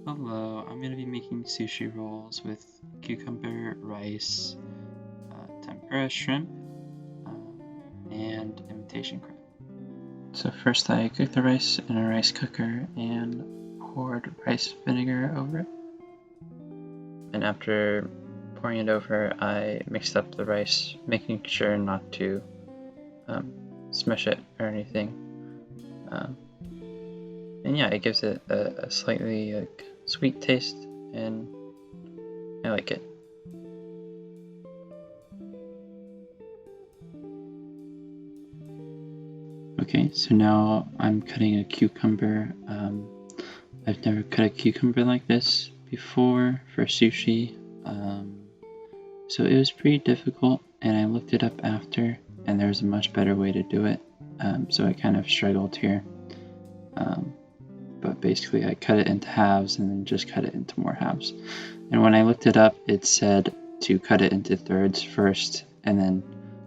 Hello, I'm going to be making sushi rolls with cucumber, rice, tempura shrimp, and imitation crab. So first I cooked the rice in a rice cooker and poured rice vinegar over it. And after pouring it over, I mixed up the rice, making sure not to smush it or anything. And yeah, it gives it a slightly sweet taste, and I like it. Okay, so now I'm cutting a cucumber. I've never cut a cucumber like this before for sushi, so it was pretty difficult, and I looked it up after, and there was a much better way to do it, so I kind of struggled here. But basically I cut it into halves and then just cut it into more halves. And when I looked it up, it said to cut it into thirds first and then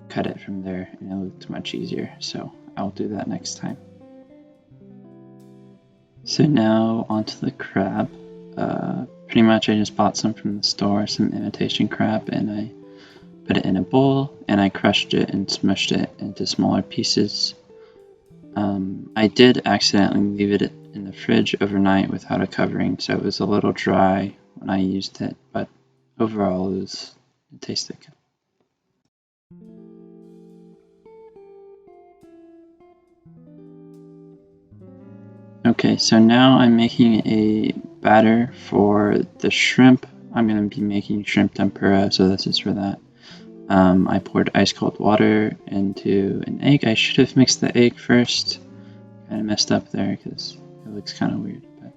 cut it from there, and it looked much easier, so I'll do that next time. So now onto the crab. Pretty much I just bought some from the store, some imitation crab, and I put it in a bowl and I crushed it and smushed it into smaller pieces. I did accidentally leave it in the fridge overnight without a covering, so it was a little dry when I used it, but overall it tasted good. Okay, so now I'm making a batter for the shrimp. I'm going to be making shrimp tempura, so this is for that. I poured ice cold water into an egg. I should have mixed the egg first. Kind of messed up there because it looks kind of weird, but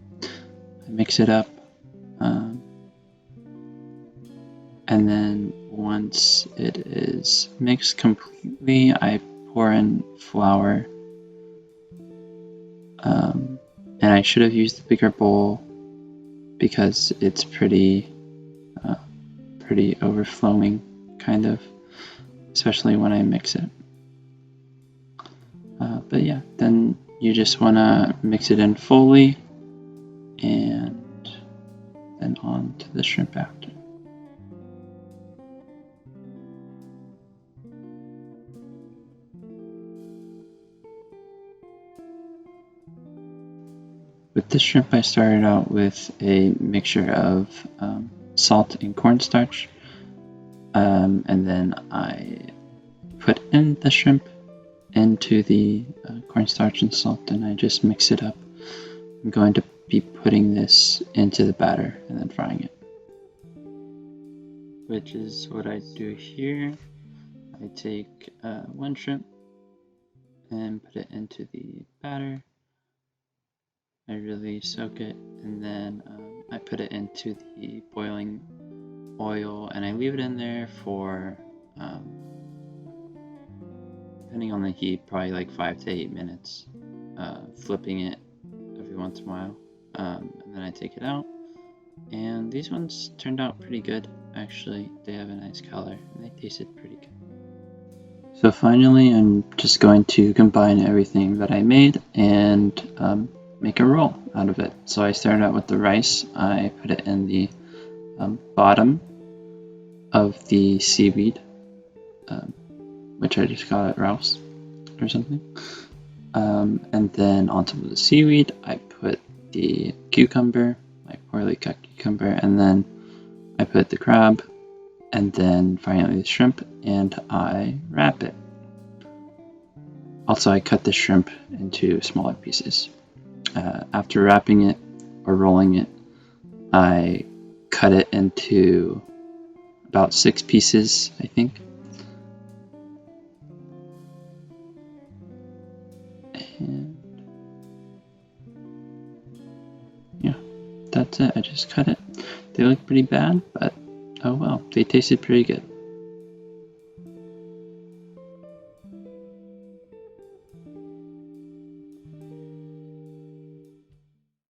I mix it up. And then once it is mixed completely, I pour in flour. And I should have used the bigger bowl because it's pretty overflowing, kind of, especially when I mix it. But yeah, then you just want to mix it in fully, and then on to the shrimp after. With the shrimp, I started out with a mixture of salt and cornstarch, and then I put in the shrimp into the cornstarch and salt, and I just mix it up. I'm going to be putting this into the batter and then frying it, which is what I do here. I take one shrimp and put it into the batter. I really soak it, and then I put it into the boiling oil, and I leave it in there for, depending on the heat, probably like 5 to 8 minutes, flipping it every once in a while, and then I take it out, and these ones turned out pretty good, actually. They have a nice color, and they tasted pretty good. So finally, I'm just going to combine everything that I made and make a roll out of it. So I started out with the rice. I put it in the bottom of the seaweed, which I just got at Rouse or something. And then on top of the seaweed, I put the cucumber, like poorly cut cucumber, and then I put the crab, and then finally the shrimp, and I wrap it. Also, I cut the shrimp into smaller pieces. After wrapping it or rolling it, I cut it into about 6 pieces, I think. And yeah, that's it. I just cut it. They look pretty bad, but oh well, they tasted pretty good.